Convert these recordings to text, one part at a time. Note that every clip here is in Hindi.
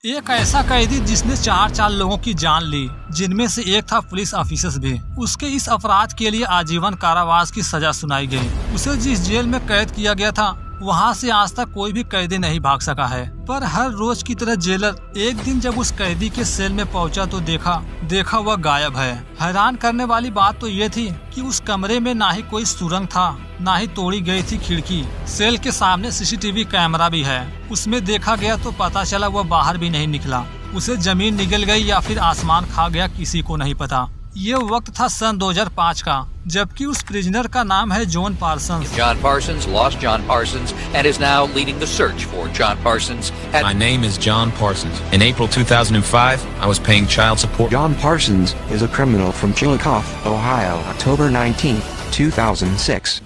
एक ऐसा कैदी जिसने चार लोगों की जान ली, जिनमें से एक था पुलिस ऑफिसर भी। उसके इस अपराध के लिए आजीवन कारावास की सजा सुनाई गई। उसे जिस जेल में कैद किया गया था वहां से आज तक कोई भी कैदी नहीं भाग सका है। पर हर रोज की तरह जेलर एक दिन जब उस कैदी के सेल में पहुंचा तो देखा वह गायब है। हैरान करने वाली बात तो ये थी कि उस कमरे में ना ही कोई सुरंग था, ना ही तोड़ी गई थी खिड़की। सेल के सामने सीसीटीवी कैमरा भी है। उसमें देखा गया तो पता चला वह बाहर भी नहीं निकला। उसे जमीन निगल गई या फिर आसमान खा गया, किसी को नहीं पता। ये वक्त था सन 2005 का, जबकि उस प्रिजनर का नाम है John Parsons. John Parsons lost John Parsons and is now leading the search for John Parsons. My name is John Parsons. In April 2005, I was paying child support. John Parsons is a criminal from Chillicothe, Ohio, October 19, 2006.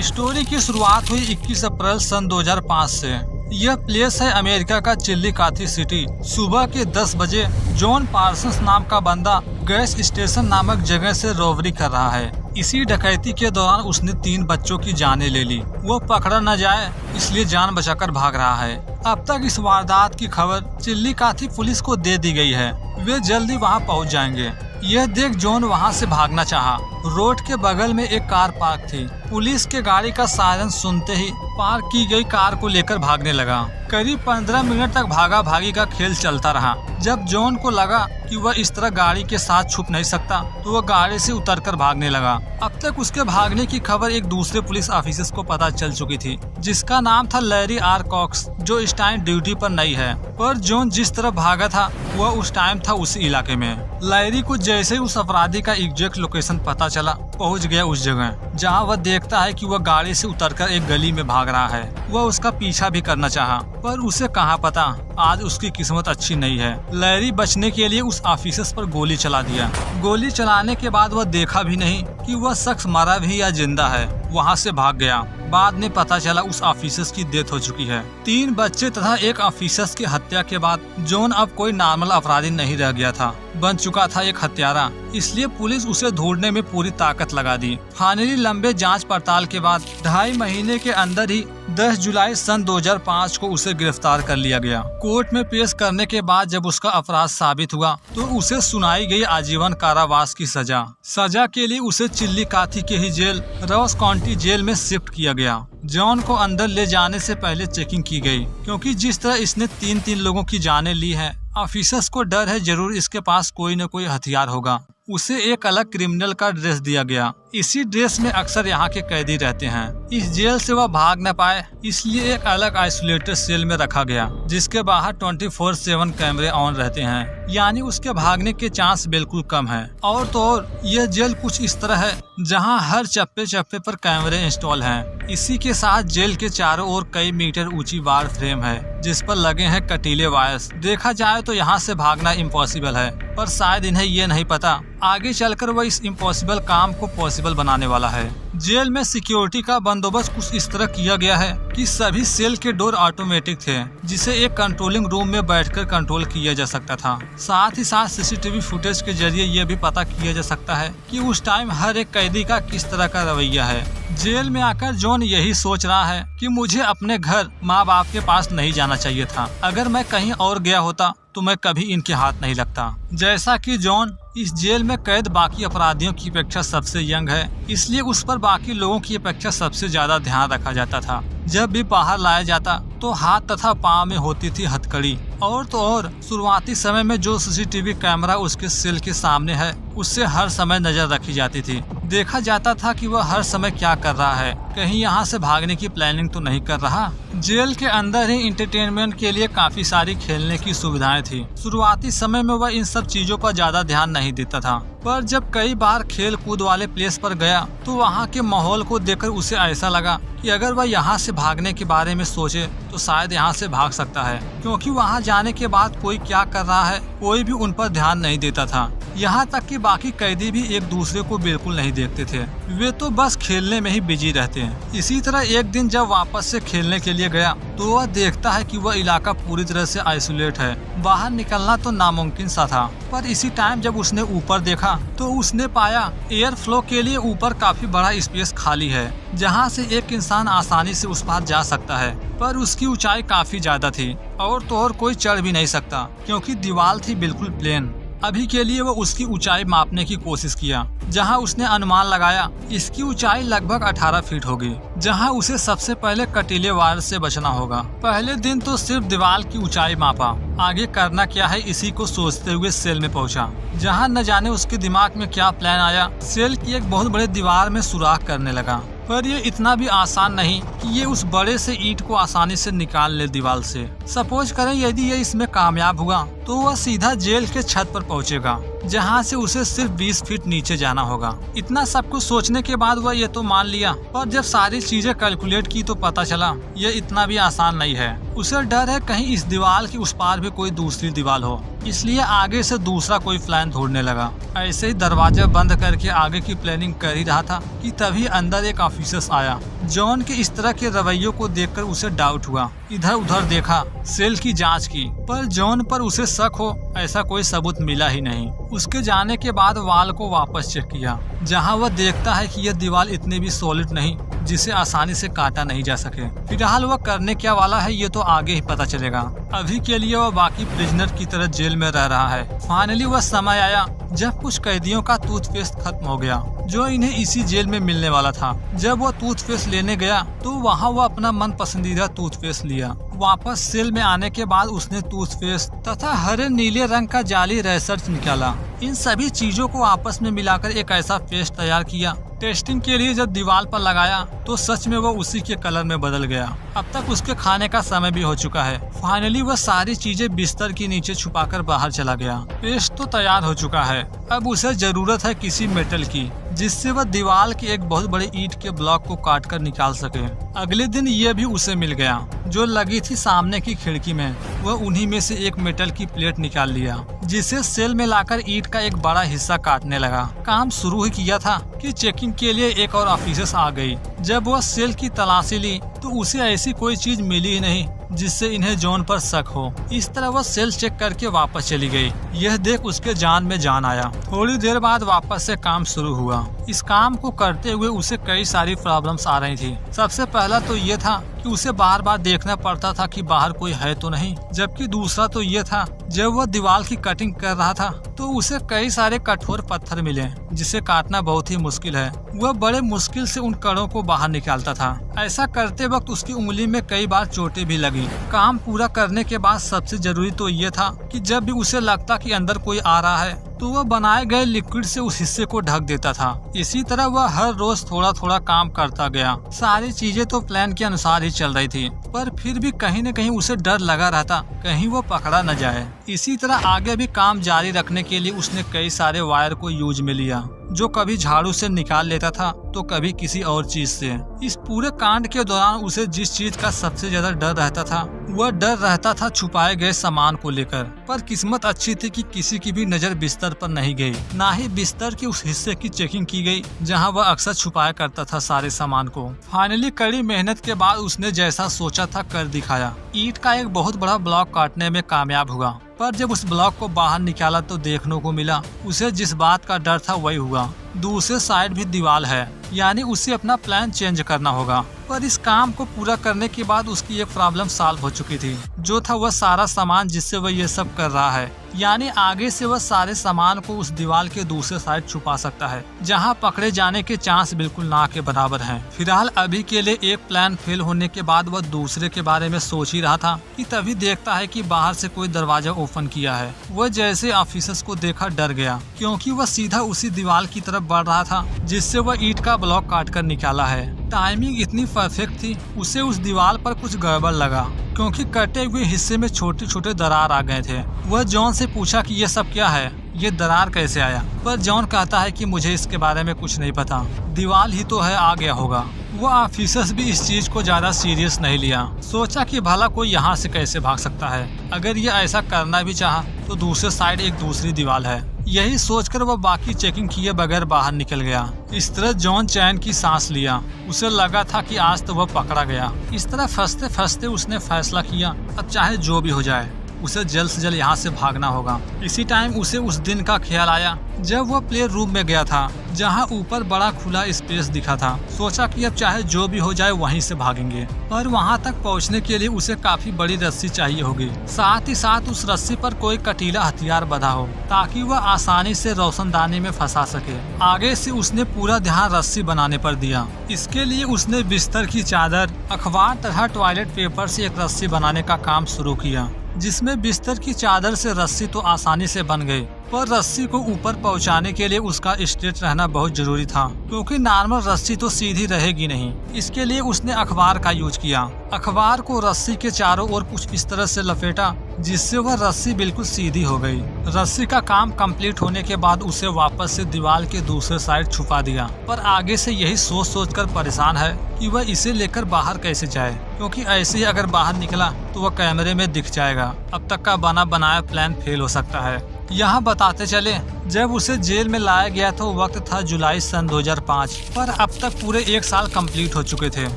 Story की शुरुआत हुई 21 अप्रैल सन 2005 से। यह प्लेस है अमेरिका का चिल्लिकाथी सिटी। सुबह के 10 बजे जॉन पार्सन्स नाम का बंदा गैस स्टेशन नामक जगह से रॉबरी कर रहा है। इसी डकैती के दौरान उसने 3 बच्चों की जानें ले ली। वो पकड़ा न जाए इसलिए जान बचाकर भाग रहा है। अब तक इस वारदात की खबर चिल्लिकाथी पुलिस को दे दी गई है। वे जल्दी वहां पहुंच जाएंगे। यह देख जॉन वहां से भागना चाहा। रोड के बगल में एक कार पार्क थी। पुलिस के गाड़ी का सायरन सुनते ही पार्क की गई कार को लेकर भागने लगा। करीब 15 मिनट तक भागा भागी का खेल चलता रहा। जब जॉन को लगा कि वह इस तरह गाड़ी के साथ छुप नहीं सकता तो वह गाड़ी से उतरकर भागने लगा। अब तक उसके भागने की खबर एक दूसरे पुलिस ऑफिसर को पता चल चुकी थी, जिसका नाम था लैरी आर कॉक्स, जो इस टाइम ड्यूटी पर नहीं है। पर जॉन जिस तरफ भागा था वह उस टाइम था उसी इलाके में। लैरी को जैसे ही उस अपराधी का एग्जैक्ट लोकेशन पता चला, पहुंच गया उस जगह जहां वह देखता है कि वह गाड़ी से उतरकर एक गली में भाग रहा है। वह उसका पीछा भी करना चाहा, पर उसे कहाँ पता आज उसकी किस्मत अच्छी नहीं है। लैरी बचने के लिए उस ऑफिसर पर गोली चला दिया। गोली चलाने के बाद वह देखा भी नहीं कि वह शख्स मरा भी या जिंदा है। वहां से भाग गया। बाद में पता चला उस ऑफिसर की डेथ हो चुकी है। 3 बच्चे तथा एक ऑफिसर की हत्या के बाद जॉन अब कोई नॉर्मल अपराधी नहीं रह गया था, बन चुका था एक हत्यारा। इसलिए पुलिस उसे ढूंढने में पूरी ताकत लगा दी। फाइनली लंबे जांच पड़ताल के बाद 2.5 महीने के अंदर ही 10 जुलाई सन 2005 को उसे गिरफ्तार कर लिया गया। कोर्ट में पेश करने के बाद जब उसका अपराध साबित हुआ तो उसे सुनाई गई आजीवन कारावास की सजा। सजा के लिए उसे चिल्लिकाथी के ही जेल रॉस काउंटी जेल में शिफ्ट किया गया। जॉन को अंदर ले जाने से पहले चेकिंग की गई, क्योंकि जिस तरह इसने 3 लोगों की जानें ली है, ऑफिसर्स को डर है जरूर इसके पास कोई न कोई हथियार होगा। उसे एक अलग क्रिमिनल का ड्रेस दिया गया। इसी ड्रेस में अक्सर यहाँ के कैदी रहते हैं। इस जेल से वह भाग न पाए इसलिए एक अलग आइसोलेटेड सेल में रखा गया, जिसके बाहर 24/7 कैमरे ऑन रहते हैं, यानी उसके भागने के चांस बिल्कुल कम है। और तो और यह जेल कुछ इस तरह है जहाँ हर चप्पे पर कैमरे इंस्टॉल हैं। इसी के साथ जेल के चारों ओर कई मीटर ऊंची वार फ्रेम है, जिस पर लगे हैं कटीले वायर्स। देखा जाए तो यहाँ से भागना इम्पॉसिबल है, पर शायद इन्हें ये नहीं पता आगे चलकर वह इस इम्पॉसिबल काम को पॉसिबल बनाने वाला है। जेल में सिक्योरिटी का बंदोबस्त कुछ इस तरह किया गया है कि सभी सेल के डोर ऑटोमेटिक थे, जिसे एक कंट्रोलिंग रूम में बैठकर कंट्रोल किया जा सकता था। साथ ही साथ सीसीटीवी फुटेज के जरिए यह भी पता किया जा सकता है कि उस टाइम हर एक कैदी का किस तरह का रवैया है। जेल में आकर जॉन यही सोच रहा है कि मुझे अपने घर माँ बाप के पास नहीं जाना चाहिए था। अगर मैं कहीं और गया होता तो मैं कभी इनके हाथ नहीं लगता। जैसा कि जॉन इस जेल में कैद बाकी अपराधियों की अपेक्षा सबसे यंग है, इसलिए उस पर बाकी लोगों की अपेक्षा सबसे ज्यादा ध्यान रखा जाता था। जब भी बाहर लाया जाता तो हाथ तथा पाँव में होती थी हथकड़ी। और तो और शुरुआती समय में जो सीसीटीवी कैमरा उसके सेल के सामने है, उससे हर समय नजर रखी जाती थी। देखा जाता था कि वह हर समय क्या कर रहा है, कहीं यहाँ से भागने की प्लानिंग तो नहीं कर रहा। जेल के अंदर ही इंटरटेनमेंट के लिए काफी सारी खेलने की सुविधाएं थी। शुरुआती समय में वह इन सब चीजों पर ज्यादा ध्यान नहीं देता था, पर जब कई बार खेल कूद वाले प्लेस पर गया तो वहाँ के माहौल को देखकर उसे ऐसा लगा कि अगर वह यहाँ से भागने के बारे में सोचे तो शायद यहाँ से भाग सकता है, क्योंकि वहाँ जाने के बाद कोई क्या कर रहा है कोई भी उन पर ध्यान नहीं देता था। यहाँ तक कि बाकी कैदी भी एक दूसरे को बिल्कुल नहीं देखते थे, वे तो बस खेलने में ही बिजी रहते हैं। इसी तरह एक दिन जब वापस से खेलने के लिए गया तो वह देखता है कि वह इलाका पूरी तरह से आइसोलेट है, बाहर निकलना तो नामुमकिन सा था। पर इसी टाइम जब उसने ऊपर देखा तो उसने पाया एयर फ्लो के लिए ऊपर काफी बड़ा स्पेस खाली है, जहाँ से एक इंसान आसानी से उस पार जा सकता है। पर उसकी ऊंचाई काफी ज्यादा थी और तो और कोई चढ़ भी नहीं सकता, क्योंकि दीवार थी बिल्कुल प्लेन। अभी के लिए वो उसकी ऊंचाई मापने की कोशिश किया, जहां उसने अनुमान लगाया इसकी ऊंचाई लगभग 18 फीट होगी, जहां उसे सबसे पहले कटीले वायर से बचना होगा। पहले दिन तो सिर्फ दीवार की ऊंचाई मापा, आगे करना क्या है इसी को सोचते हुए सेल में पहुंचा, जहां न जाने उसके दिमाग में क्या प्लान आया। सेल की एक बहुत बड़े दीवार में सुराख करने लगा, पर ये इतना भी आसान नहीं कि ये उस बड़े से ईंट को आसानी से निकाल ले दीवार से। सपोज करें यदि ये इसमें कामयाब हुआ तो वह सीधा जेल के छत पर पहुंचेगा, जहां से उसे सिर्फ 20 फीट नीचे जाना होगा। इतना सब कुछ सोचने के बाद वह ये तो मान लिया, पर जब सारी चीजें कैलकुलेट की तो पता चला ये इतना भी आसान नहीं है। उसे डर है कहीं इस दीवार के उस पार भी कोई दूसरी दीवार हो, इसलिए आगे से दूसरा कोई प्लान ढूंढने लगा। ऐसे ही दरवाजा बंद करके आगे की प्लानिंग कर ही रहा था कि तभी अंदर एक ऑफिसर आया। जॉन के इस तरह के रवैयों को देखकर उसे डाउट हुआ। इधर उधर देखा, सेल की जांच की, पर जॉन पर उसे शक हो ऐसा कोई सबूत मिला ही नहीं। उसके जाने के बाद वाल को वापस चेक किया, जहां वह देखता है कि यह दीवार इतनी भी सॉलिड नहीं जिसे आसानी से काटा नहीं जा सके। फिलहाल वह करने क्या वाला है ये तो आगे ही पता चलेगा। अभी के लिए वह बाकी प्रिजनर की तरह जेल में रह रहा है। फाइनली वह समय आया जब कुछ कैदियों का टूथपेस्ट खत्म हो गया, जो इन्हें इसी जेल में मिलने वाला था। जब वह टूथपेस्ट लेने गया तो वहाँ वह अपना मन पसंदीदा टूथपेस्ट लिया। वापस सेल में आने के बाद उसने टूथपेस्ट तथा हरे नीले रंग का जाली रेसर्च निकाला। इन सभी चीजों को आपस में मिलाकर एक ऐसा पेस्ट तैयार किया। टेस्टिंग के लिए जब दीवार पर लगाया तो सच में वो उसी के कलर में बदल गया। अब तक उसके खाने का समय भी हो चुका है। फाइनली वह सारी चीजें बिस्तर के नीचे छुपाकर बाहर चला गया। पेस्ट तो तैयार हो चुका है, अब उसे जरूरत है किसी मेटल की, जिससे वह दीवार के एक बहुत बड़े ईंट के ब्लॉक को काट कर निकाल सके। अगले दिन ये भी उसे मिल गया, जो लगी थी सामने की खिड़की में। वह उन्हीं में से एक मेटल की प्लेट निकाल लिया, जिसे सेल में लाकर ईंट का एक बड़ा हिस्सा काटने लगा। काम शुरू ही किया था कि चेकिंग के लिए एक और ऑफिसर आ गई। जब वह सेल की तलाशी ली तो उसे ऐसी कोई चीज मिली ही नहीं जिससे इन्हें जॉन पर शक हो। इस तरह वह सेल चेक करके वापस चली गई। यह देख उसके जान में जान आया। थोड़ी देर बाद वापस से काम शुरू हुआ। इस काम को करते हुए उसे कई सारी प्रॉब्लम्स आ रही थी। सबसे पहला तो ये था कि उसे बार बार देखना पड़ता था कि बाहर कोई है तो नहीं, जबकि दूसरा तो ये था जब वह दीवार की कटिंग कर रहा था तो उसे कई सारे कठोर पत्थर मिले जिसे काटना बहुत ही मुश्किल है। वह बड़े मुश्किल से उन कड़ों को बाहर निकालता था। ऐसा करते वक्त उसकी उंगली में कई बार चोटें भी लगी। काम पूरा करने के बाद सबसे जरूरी तो ये था कि जब भी उसे लगता कि अंदर कोई आ रहा है तो वह बनाए गए लिक्विड से उस हिस्से को ढक देता था। इसी तरह वह हर रोज थोड़ा थोड़ा काम करता गया। सारी चीजें तो प्लान के अनुसार ही चल रही थी, पर फिर भी कहीं न कहीं उसे डर लगा रहता कहीं वो पकड़ा न जाए। इसी तरह आगे भी काम जारी रखने के लिए उसने कई सारे वायर को यूज में लिया, जो कभी झाड़ू से निकाल लेता था तो कभी किसी और चीज से। इस पूरे कांड के दौरान उसे जिस चीज का सबसे ज्यादा डर रहता था वह डर रहता था छुपाए गए सामान को लेकर। पर किस्मत अच्छी थी कि किसी की भी नजर बिस्तर पर नहीं गई, ना ही बिस्तर के उस हिस्से की चेकिंग की गई जहां वह अक्सर छुपाया करता था सारे सामान को। फाइनली कड़ी मेहनत के बाद उसने जैसा सोचा था कर दिखाया। ईंट का एक बहुत बड़ा ब्लॉक काटने में कामयाब हुआ, पर जब उस ब्लॉक को बाहर निकाला तो देखने को मिला उसे जिस बात का डर था वही हुआ। दूसरे साइड भी दीवार है, यानी उसे अपना प्लान चेंज करना होगा। पर इस काम को पूरा करने के बाद उसकी एक प्रॉब्लम सॉल्व हो चुकी थी, जो था वह सारा सामान जिससे वह ये सब कर रहा है। यानी आगे से वह सारे सामान को उस दीवार के दूसरे साइड छुपा सकता है, जहां पकड़े जाने के चांस बिल्कुल ना के बराबर हैं। फिलहाल अभी के लिए एक प्लान फेल होने के बाद वह दूसरे के बारे में सोच ही रहा था कि तभी देखता है कि बाहर से कोई दरवाजा ओपन किया है। वह जैसे ऑफिसर्स को देखा डर गया, क्योंकि वह सीधा उसी दीवार की तरफ बढ़ रहा था जिससे वह ईंट का ब्लॉक काट कर निकाला है। टाइमिंग इतनी परफेक्ट थी, उसे उस दीवार पर कुछ गड़बड़ लगा, क्योंकि कटे हुए हिस्से में छोटे छोटे दरार आ गए थे। वह जॉन से पूछा कि ये सब क्या है, ये दरार कैसे आया? पर जॉन कहता है कि मुझे इसके बारे में कुछ नहीं पता, दीवार ही तो है, आ गया होगा। वो ऑफिसर्स भी इस चीज को ज्यादा सीरियस नहीं लिया। सोचा कि भला कोई यहाँ से कैसे भाग सकता है। अगर ये ऐसा करना भी चाहा तो दूसरे साइड एक दूसरी दीवार है, यही सोचकर वह बाकी चेकिंग किए बगैर बाहर निकल गया। इस तरह जॉन चैन की सांस लिया। उसे लगा था कि आज तो वह पकड़ा गया। इस तरह फंसते फंसते उसने फैसला किया, अब चाहे जो भी हो जाए उसे जल्द से जल्द यहाँ से भागना होगा। इसी टाइम उसे उस दिन का ख्याल आया जब वह प्ले रूम में गया था, जहाँ ऊपर बड़ा खुला स्पेस दिखा था। सोचा कि अब चाहे जो भी हो जाए वहीं से भागेंगे, पर वहाँ तक पहुँचने के लिए उसे काफी बड़ी रस्सी चाहिए होगी। साथ ही साथ उस रस्सी पर कोई कटीला हथियार बंधा हो ताकि वह आसानी से रोशनदानी में फंसा सके। आगे से उसने पूरा ध्यान रस्सी बनाने पर दिया। इसके लिए उसने बिस्तर की चादर, अखबार तथा टॉयलेट पेपर से एक रस्सी बनाने का काम शुरू किया, जिसमें बिस्तर की चादर से रस्सी तो आसानी से बन गई, पर रस्सी को ऊपर पहुंचाने के लिए उसका स्ट्रेट रहना बहुत जरूरी था, क्योंकि नॉर्मल रस्सी तो सीधी रहेगी नहीं। इसके लिए उसने अखबार का यूज किया। अखबार को रस्सी के चारों ओर कुछ इस तरह से लपेटा जिससे वह रस्सी बिल्कुल सीधी हो गई। रस्सी का काम कंप्लीट होने के बाद उसे वापस से दीवार के दूसरे साइड छुपा दिया, पर आगे से यही सोच कर परेशान है कि वह इसे लेकर बाहर कैसे जाए, क्योंकि ऐसे ही अगर बाहर निकला तो वह कैमरे में दिख जाएगा। अब तक का बना बनाया प्लान फेल हो सकता है। यहाँ बताते चले, जब उसे जेल में लाया गया तो वक्त था जुलाई सन 2005, पर अब तक पूरे 1 साल कंप्लीट हो चुके थे।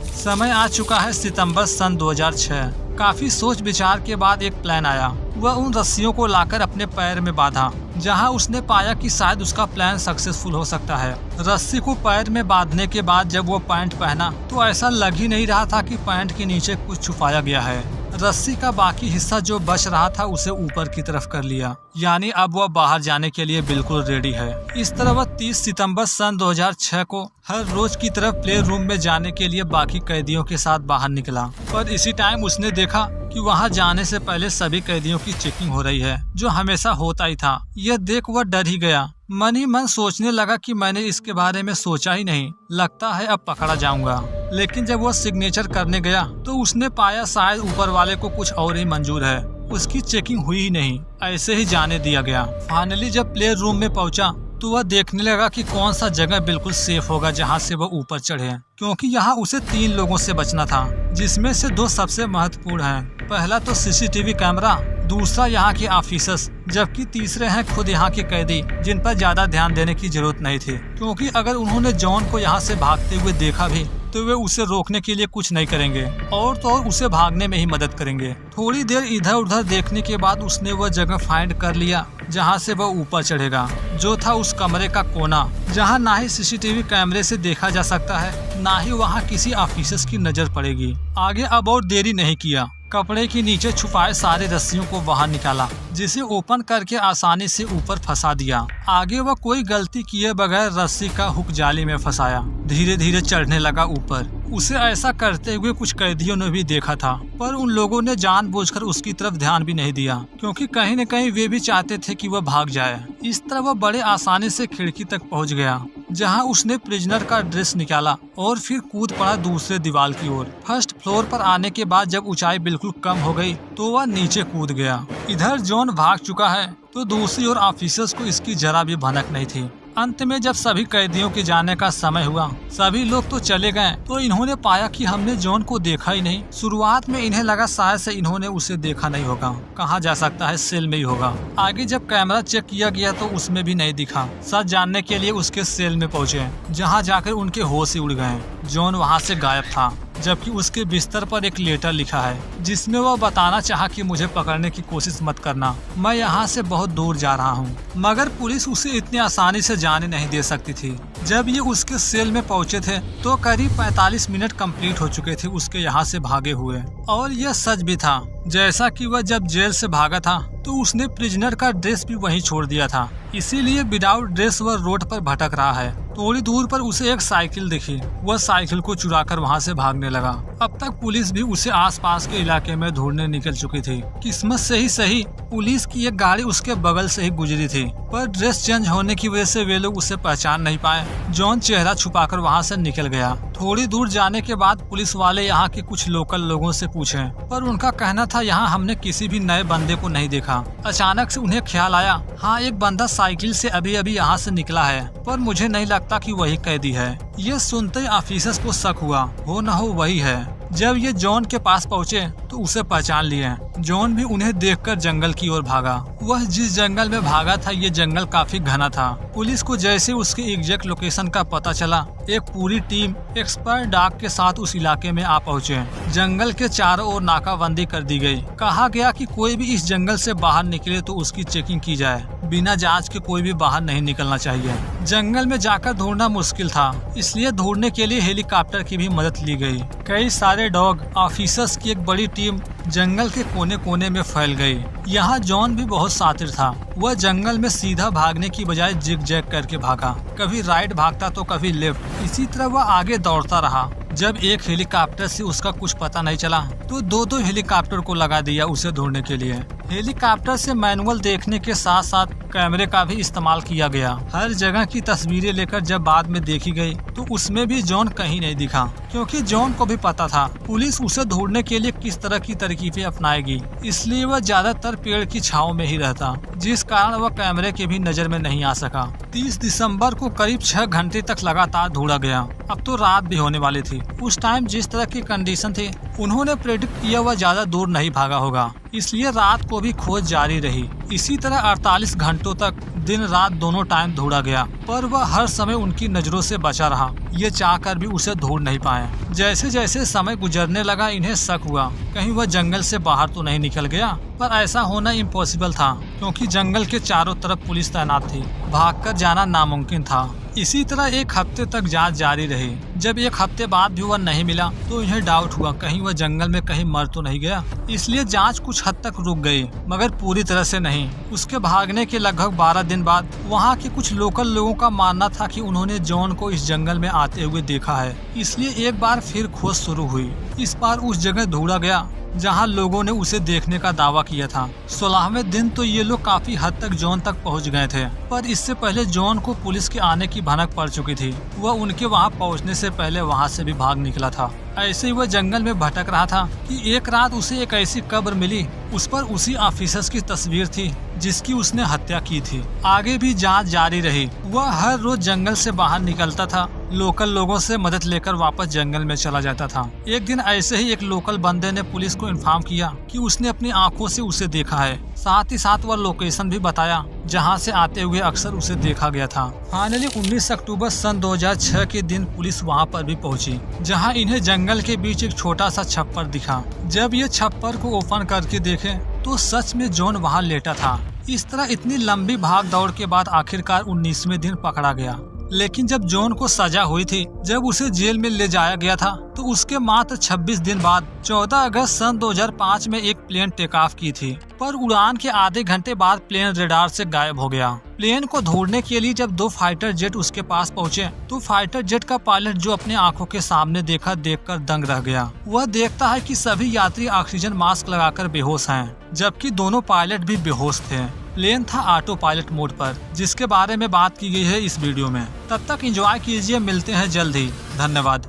समय आ चुका है सितंबर सन 2006। काफी सोच विचार के बाद एक प्लान आया। वह उन रस्सियों को लाकर अपने पैर में बांधा, जहां उसने पाया कि शायद उसका प्लान सक्सेसफुल हो सकता है। रस्सी को पैर में बांधने के बाद जब वो पैंट पहना तो ऐसा लग ही नहीं रहा था कि पैंट के नीचे कुछ छुपाया गया है। रस्सी का बाकी हिस्सा जो बच रहा था उसे ऊपर की तरफ कर लिया, यानी अब वह बाहर जाने के लिए बिल्कुल रेडी है। इस तरह वह 30 सितंबर सन 2006 को हर रोज की तरफ प्ले रूम में जाने के लिए बाकी कैदियों के साथ बाहर निकला, पर इसी टाइम उसने देखा कि वहां जाने से पहले सभी कैदियों की चेकिंग हो रही है, जो हमेशा होता ही था। यह देख वह डर ही गया। मन ही मन सोचने लगा कि मैंने इसके बारे में सोचा ही नहीं, लगता है अब पकड़ा जाऊंगा। लेकिन जब वह सिग्नेचर करने गया तो उसने पाया शायद ऊपर वाले को कुछ और ही मंजूर है। उसकी चेकिंग हुई ही नहीं, ऐसे ही जाने दिया गया। फाइनली जब प्ले रूम में पहुंचा तो वह देखने लगा कि कौन सा जगह बिल्कुल सेफ होगा जहां से वह ऊपर चढ़े, क्योंकि यहाँ उसे 3 लोगों से बचना था, जिसमें से 2 सबसे महत्वपूर्ण हैं। पहला तो सीसीटीवी कैमरा, दूसरा यहाँ के ऑफिसर्स, जबकि तीसरे हैं खुद यहाँ के कैदी, जिन पर ज्यादा ध्यान देने की जरूरत नहीं थी, क्योंकि अगर उन्होंने जॉन को यहाँ से भागते हुए देखा भी तो वे उसे रोकने के लिए कुछ नहीं करेंगे, और तो और उसे भागने में ही मदद करेंगे। थोड़ी देर इधर उधर देखने के बाद उसने वह जगह फाइंड कर लिया जहाँ से वह ऊपर चढ़ेगा, जो था उस कमरे का कोना, जहाँ ना ही सीसीटीवी कैमरे से देखा जा सकता है, ना ही वहाँ किसी ऑफिसर्स की नजर पड़ेगी। आगे अब और देरी नहीं किया, कपड़े के नीचे छुपाए सारे रस्सियों को बाहर निकाला, जिसे ओपन करके आसानी से ऊपर फंसा दिया। आगे वह कोई गलती किए बगैर रस्सी का हुक जाली में फंसाया। धीरे धीरे चढ़ने लगा ऊपर। उसे ऐसा करते हुए कुछ कैदियों ने भी देखा था, पर उन लोगों ने जानबूझकर उसकी तरफ ध्यान भी नहीं दिया, क्योंकि कहीं न कहीं वे भी चाहते थे कि वह भाग जाए। इस तरह वह बड़े आसानी से खिड़की तक पहुंच गया, जहां उसने प्रिजनर का ड्रेस निकाला और फिर कूद पड़ा दूसरे दीवार की ओर। फर्स्ट फ्लोर पर आने के बाद जब ऊंचाई बिल्कुल कम हो गई तो वह नीचे कूद गया। इधर जॉन भाग चुका है तो दूसरी ओर ऑफिसर्स को इसकी जरा भी भनक नहीं थी। अंत में जब सभी कैदियों के जाने का समय हुआ, सभी लोग तो चले गए, तो इन्होंने पाया कि हमने जॉन को देखा ही नहीं। शुरुआत में इन्हें लगा शायद से इन्होंने उसे देखा नहीं होगा, कहाँ जा सकता है, सेल में ही होगा। आगे जब कैमरा चेक किया गया तो उसमें भी नहीं दिखा। सच जानने के लिए उसके सेल में पहुँचे, जहाँ जाकर उनके होश ही उड़ गए। जॉन वहाँ से गायब था, जबकि उसके बिस्तर पर एक लेटर लिखा है, जिसमें वह बताना चाहा कि मुझे पकड़ने की कोशिश मत करना, मैं यहाँ से बहुत दूर जा रहा हूँ। मगर पुलिस उसे इतनी आसानी से जाने नहीं दे सकती थी। जब ये उसके सेल में पहुँचे थे तो करीब 45 मिनट कंप्लीट हो चुके थे उसके यहाँ से भागे हुए, और यह सच भी था। जैसा कि वह जब जेल से भागा था तो उसने प्रिजनर का ड्रेस भी वहीं छोड़ दिया था, इसीलिए विदाउट ड्रेस वह रोड पर भटक रहा है। थोड़ी दूर पर उसे एक साइकिल दिखी, वह साइकिल को चुराकर वहां से भागने लगा। अब तक पुलिस भी उसे आसपास के इलाके में ढूंढने निकल चुकी थी। किस्मत से ही सही पुलिस की एक गाड़ी उसके बगल से ही गुजरी थी, पर ड्रेस चेंज होने की वजह से वे लोग उसे पहचान नहीं पाए। जॉन चेहरा छुपाकर वहां से निकल गया। थोड़ी दूर जाने के बाद पुलिस वाले यहाँ के कुछ लोकल लोगों से पूछे, पर उनका कहना था यहाँ हमने किसी भी नए बंदे को नहीं देखा। अचानक से उन्हें ख्याल आया, हाँ एक बंदा साइकिल से अभी अभी यहाँ से निकला है, पर मुझे नहीं लगता कि वही कैदी है। ये सुनते ही ऑफिसर्स को शक हुआ, हो न हो वही है। जब ये जॉन के पास पहुँचे तो उसे पहचान लिए। जॉन भी उन्हें देखकर जंगल की ओर भागा वह जिस जंगल में भागा था ये जंगल काफी घना था। पुलिस को जैसे उसकी एग्जैक्ट लोकेशन का पता चला, एक पूरी टीम एक्सपर्ट डॉग के साथ उस इलाके में आ पहुँचे। जंगल के चारों ओर नाकाबंदी कर दी गई। कहा गया कि कोई भी इस जंगल से बाहर निकले तो उसकी चेकिंग की जाए। बिना जांच के कोई भी बाहर नहीं निकलना चाहिए। जंगल में जाकर ढूंढना मुश्किल था, इसलिए ढूंढने के लिए हेलीकॉप्टर की भी मदद ली गई। कई सारे डॉग ऑफिसर्स की एक बड़ी टीम जंगल के कोने कोने में फैल गई। यहाँ जॉन भी बहुत शातिर था। वह जंगल में सीधा भागने की बजाय जिग जैग करके भागा। कभी राइट भागता तो कभी लेफ्ट। इसी तरह वह आगे दौड़ता रहा। जब एक हेलीकॉप्टर से उसका कुछ पता नहीं चला तो दो हेलीकॉप्टर को लगा दिया उसे ढूंढने के लिए। हेलीकॉप्टर से मैनुअल देखने के साथ साथ कैमरे का भी इस्तेमाल किया गया। हर जगह की तस्वीरें लेकर जब बाद में देखी गई तो उसमें भी जॉन कहीं नहीं दिखा, क्योंकि जॉन को भी पता था पुलिस उसे ढूंढने के लिए किस तरह की तरकीबें अपनाएगी। इसलिए वह ज्यादातर पेड़ की छांव में ही रहता, जिस कारण वह कैमरे के भी नजर में नहीं आ सका। 30 दिसंबर को करीब 6 घंटे तक लगातार ढूंढा गया। अब तो रात भी होने वाली थी। उस टाइम जिस तरह की कंडीशन थी उन्होंने प्रेडिक्ट किया वह ज्यादा दूर नहीं भागा होगा, इसलिए रात को भी खोज जारी रही। इसी तरह 48 घंटों तक दिन रात दोनों टाइम ढूंढा गया, पर वह हर समय उनकी नजरों से बचा रहा। ये चाहकर भी उसे ढूंढ नहीं पाए। जैसे जैसे समय गुजरने लगा इन्हें शक हुआ कहीं वह जंगल से बाहर तो नहीं निकल गया, पर ऐसा होना इम्पॉसिबल था क्योंकि जंगल के चारों तरफ पुलिस तैनात थी। भागकर जाना नामुमकिन था। इसी तरह एक हफ्ते तक जांच जारी रही। जब एक हफ्ते बाद भी वह नहीं मिला तो इन्हें डाउट हुआ कहीं वह जंगल में कहीं मर तो नहीं गया। इसलिए जांच कुछ हद तक रुक गई, मगर पूरी तरह से नहीं। उसके भागने के लगभग 12 दिन बाद वहां के कुछ लोकल लोगों का मानना था कि उन्होंने जॉन को इस जंगल में आते हुए देखा है। इसलिए एक बार फिर खोज शुरू हुई। इस बार उस जगह ढूंढा गया जहां लोगों ने उसे देखने का दावा किया था। 16वें दिन तो ये लोग काफी हद तक जॉन तक पहुंच गए थे, पर इससे पहले जॉन को पुलिस के आने की भनक पड़ चुकी थी। वह उनके वहां पहुंचने से पहले वहां से भी भाग निकला था। ऐसे ही वह जंगल में भटक रहा था कि एक रात उसे एक ऐसी कब्र मिली, उस पर उसी ऑफिसर्स की तस्वीर थी जिसकी उसने हत्या की थी। आगे भी जांच जारी रही। वह हर रोज जंगल से बाहर निकलता था, लोकल लोगों से मदद लेकर वापस जंगल में चला जाता था। एक दिन ऐसे ही एक लोकल बंदे ने पुलिस को इन्फॉर्म किया कि उसने अपनी आंखों से उसे देखा है। साथ ही साथ वह लोकेशन भी बताया जहां से आते हुए अक्सर उसे देखा गया था। फाइनली 19 अक्टूबर सन 2006 के दिन पुलिस वहां पर भी पहुंची, जहां इन्हें जंगल के बीच एक छोटा सा छप्पर दिखा। जब ये छप्पर को ओपन करके देखे तो सच में जॉन वहां लेटा था। इस तरह इतनी लंबी भाग दौड़ के बाद आखिरकार 19वें दिन पकड़ा गया। लेकिन जब जॉन को सजा हुई थी, जब उसे जेल में ले जाया गया था, तो उसके मात्र 26 दिन बाद 14 अगस्त सन 2005 में एक प्लेन टेक ऑफ की थी, पर उड़ान के आधे घंटे बाद प्लेन रडार से गायब हो गया। प्लेन को ढूंढने के लिए जब 2 फाइटर जेट उसके पास पहुंचे तो फाइटर जेट का पायलट जो अपने आंखों के सामने देखा देखकर दंग रह गया। वह देखता है कि सभी यात्री ऑक्सीजन मास्क लगाकर बेहोश हैं, जबकि दोनों पायलट भी बेहोश थे। प्लेन था ऑटो पायलट मोड पर, जिसके बारे में बात की गई है इस वीडियो में। तब तक एंजॉय कीजिए, मिलते हैं जल्द ही। धन्यवाद।